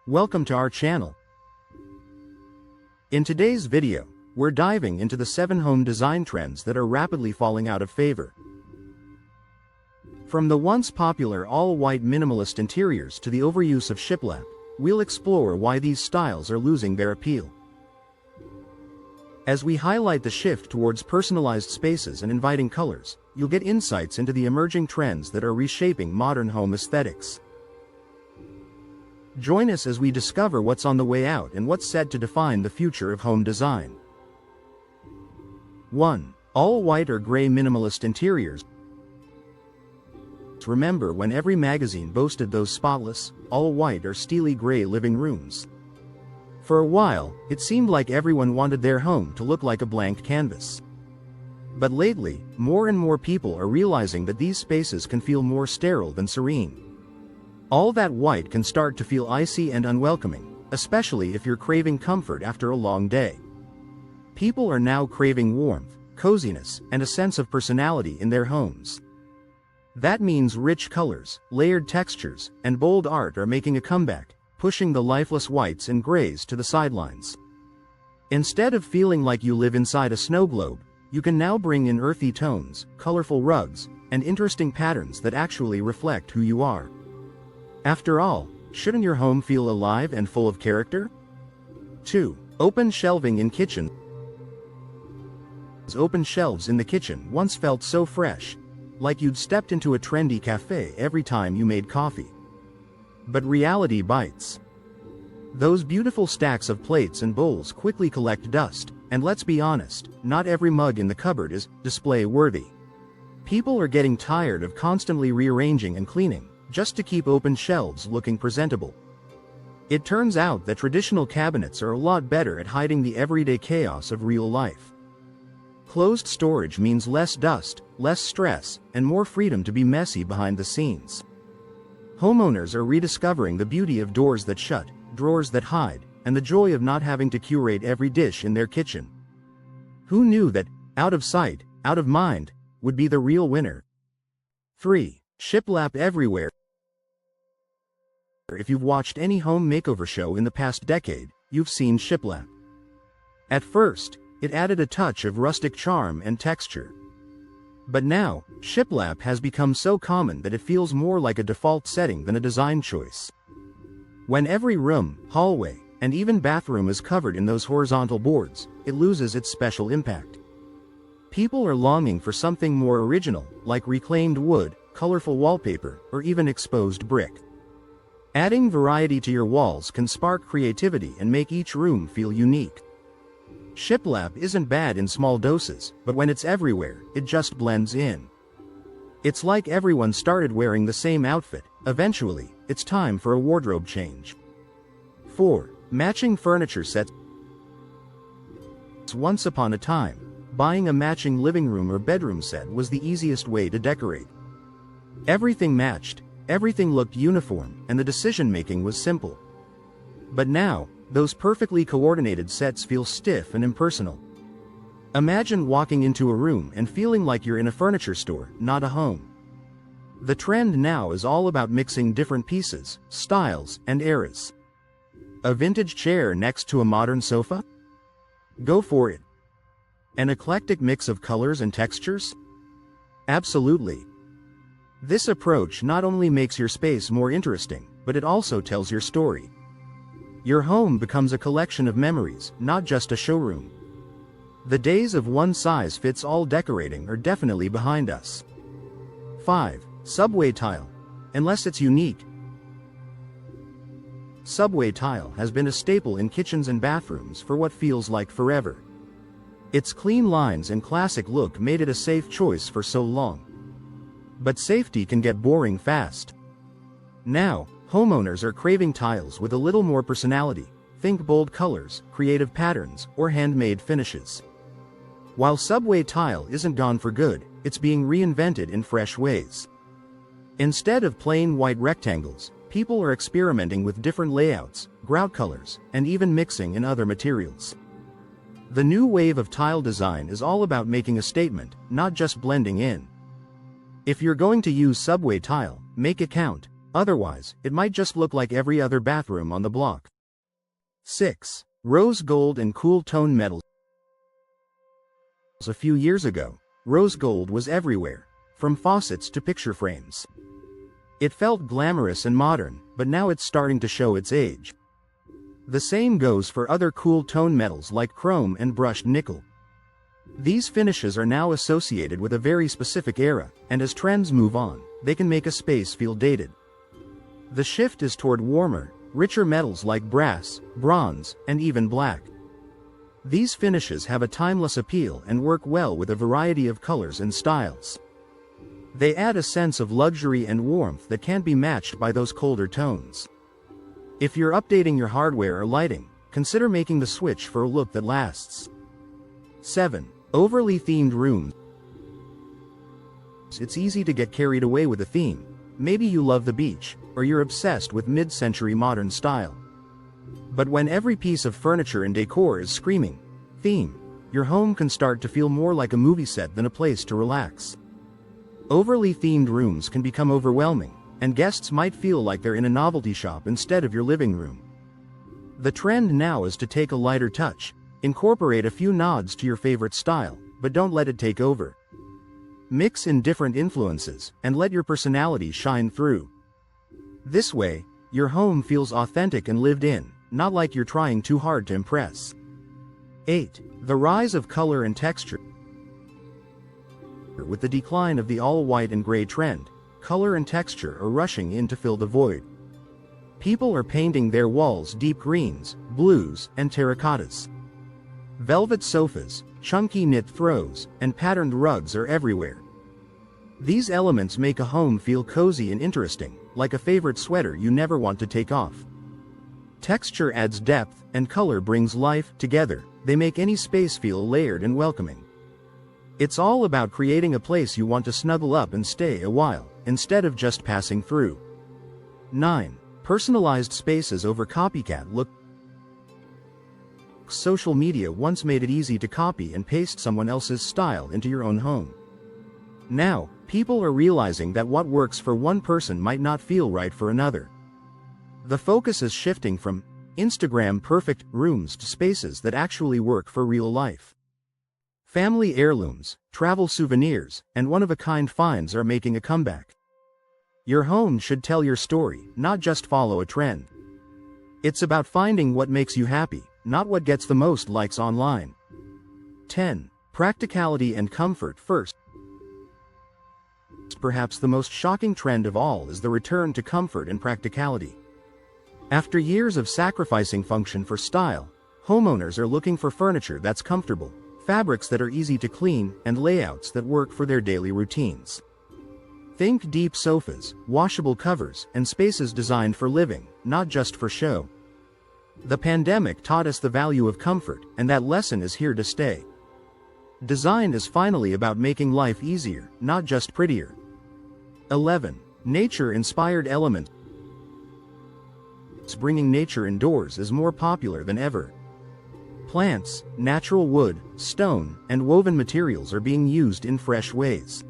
Welcome to our channel. In today's video, we're diving into the 7 home design trends that are rapidly falling out of favor. From the once popular all-white minimalist interiors to the overuse of shiplap, we'll explore why these styles are losing their appeal. As we highlight the shift towards personalized spaces and inviting colors, you'll get insights into the emerging trends that are reshaping modern home aesthetics. Join us as we discover what's on the way out and what's set to define the future of home design. 1. All-white or gray minimalist interiors. Remember when every magazine boasted those spotless, all-white or steely gray living rooms? For a while, it seemed like everyone wanted their home to look like a blank canvas. But lately, more and more people are realizing that these spaces can feel more sterile than serene. All that white can start to feel icy and unwelcoming, especially if you're craving comfort after a long day. People are now craving warmth, coziness, and a sense of personality in their homes. That means rich colors, layered textures, and bold art are making a comeback, pushing the lifeless whites and grays to the sidelines. Instead of feeling like you live inside a snow globe, you can now bring in earthy tones, colorful rugs, and interesting patterns that actually reflect who you are. After all, shouldn't your home feel alive and full of character? 2. Open shelving in kitchen. Open shelves in the kitchen once felt so fresh, like you'd stepped into a trendy cafe every time you made coffee. But reality bites. Those beautiful stacks of plates and bowls quickly collect dust, and let's be honest, not every mug in the cupboard is display-worthy. People are getting tired of constantly rearranging and cleaning, just to keep open shelves looking presentable. It turns out that traditional cabinets are a lot better at hiding the everyday chaos of real life. Closed storage means less dust, less stress, and more freedom to be messy behind the scenes. Homeowners are rediscovering the beauty of doors that shut, drawers that hide, and the joy of not having to curate every dish in their kitchen. Who knew that out of sight, out of mind would be the real winner? 3. Shiplap everywhere. If you've watched any home makeover show in the past decade, you've seen shiplap. At first, it added a touch of rustic charm and texture. But now, shiplap has become so common that it feels more like a default setting than a design choice. When every room, hallway, and even bathroom is covered in those horizontal boards, it loses its special impact. People are longing for something more original, like reclaimed wood, colorful wallpaper, or even exposed brick. Adding variety to your walls can spark creativity and make each room feel unique. Shiplap isn't bad in small doses, but when it's everywhere, it just blends in. It's like everyone started wearing the same outfit. Eventually, it's time for a wardrobe change. 4. Matching furniture sets. Once upon a time, buying a matching living room or bedroom set was the easiest way to decorate. Everything matched, everything looked uniform, and the decision-making was simple. But now, those perfectly coordinated sets feel stiff and impersonal. Imagine walking into a room and feeling like you're in a furniture store, not a home. The trend now is all about mixing different pieces, styles, and eras. A vintage chair next to a modern sofa? Go for it. An eclectic mix of colors and textures? Absolutely. This approach not only makes your space more interesting, but it also tells your story. Your home becomes a collection of memories, not just a showroom. The days of one-size-fits-all decorating are definitely behind us. 5. Subway tile. Unless it's unique. Subway tile has been a staple in kitchens and bathrooms for what feels like forever. Its clean lines and classic look made it a safe choice for so long. But safety can get boring fast. Now, homeowners are craving tiles with a little more personality. Think bold colors, creative patterns, or handmade finishes. While subway tile isn't gone for good, it's being reinvented in fresh ways. Instead of plain white rectangles, people are experimenting with different layouts, grout colors, and even mixing in other materials. The new wave of tile design is all about making a statement, not just blending in. If you're going to use subway tile, make it count, Otherwise, it might just look like every other bathroom on the block. 6. Rose gold and cool tone metals. A few years ago, rose gold was everywhere, from faucets to picture frames. It felt glamorous and modern, but now it's starting to show its age. The same goes for other cool tone metals like chrome and brushed nickel. These finishes are now associated with a very specific era, and as trends move on, they can make a space feel dated. The shift is toward warmer, richer metals like brass, bronze, and even black. These finishes have a timeless appeal and work well with a variety of colors and styles. They add a sense of luxury and warmth that can't be matched by those colder tones. If you're updating your hardware or lighting, consider making the switch for a look that lasts. 7. Overly themed rooms. It's easy to get carried away with a theme. Maybe you love the beach, or you're obsessed with mid-century modern style. But when every piece of furniture and decor is screaming theme, your home can start to feel more like a movie set than a place to relax. Overly themed rooms can become overwhelming, and guests might feel like they're in a novelty shop instead of your living room. The trend now is to take a lighter touch, incorporate a few nods to your favorite style, but don't let it take over. Mix in different influences, and let your personality shine through. This way, your home feels authentic and lived in, not like you're trying too hard to impress. 8. The rise of color and texture. With the decline of the all-white and gray trend, color and texture are rushing in to fill the void. People are painting their walls deep greens, blues, and terracottas. Velvet sofas, chunky knit throws, and patterned rugs are everywhere. These elements make a home feel cozy and interesting, like a favorite sweater you never want to take off. Texture adds depth, and color brings life. Together, they make any space feel layered and welcoming. It's all about creating a place you want to snuggle up and stay a while, instead of just passing through. 9. Personalized spaces over copycat look. Social media once made it easy to copy and paste someone else's style into your own home. Now, people are realizing that what works for one person might not feel right for another. The focus is shifting from Instagram perfect rooms to spaces that actually work for real life. Family heirlooms, travel souvenirs, and one-of-a-kind finds are making a comeback. Your home should tell your story, not just follow a trend. It's about finding what makes you happy, not what gets the most likes online. 10. Practicality and comfort first. Perhaps the most shocking trend of all is the return to comfort and practicality. After years of sacrificing function for style, homeowners are looking for furniture that's comfortable, fabrics that are easy to clean, and layouts that work for their daily routines. Think deep sofas, washable covers, and spaces designed for living, not just for show. The pandemic taught us the value of comfort, and that lesson is here to stay. Design is finally about making life easier, not just prettier. 11. Nature-inspired elements. Bringing nature indoors is more popular than ever. Plants, natural wood, stone, and woven materials are being used in fresh ways.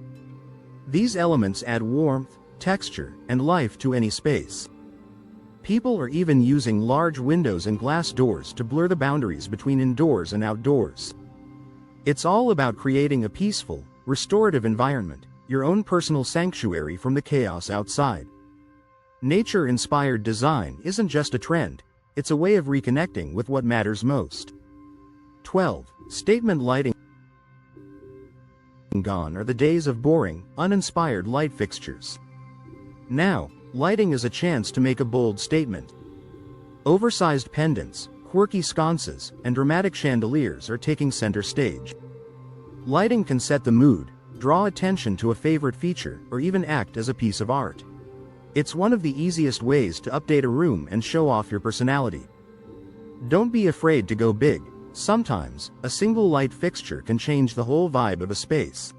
These elements add warmth, texture, and life to any space. People are even using large windows and glass doors to blur the boundaries between indoors and outdoors. It's all about creating a peaceful, restorative environment, your own personal sanctuary from the chaos outside. Nature-inspired design isn't just a trend, it's a way of reconnecting with what matters most. 12. Statement lighting. Gone are the days of boring, uninspired light fixtures. Now, lighting is a chance to make a bold statement. Oversized pendants, quirky sconces, and dramatic chandeliers are taking center stage. Lighting can set the mood, draw attention to a favorite feature, or even act as a piece of art. It's one of the easiest ways to update a room and show off your personality. Don't be afraid to go big. Sometimes, a single light fixture can change the whole vibe of a space.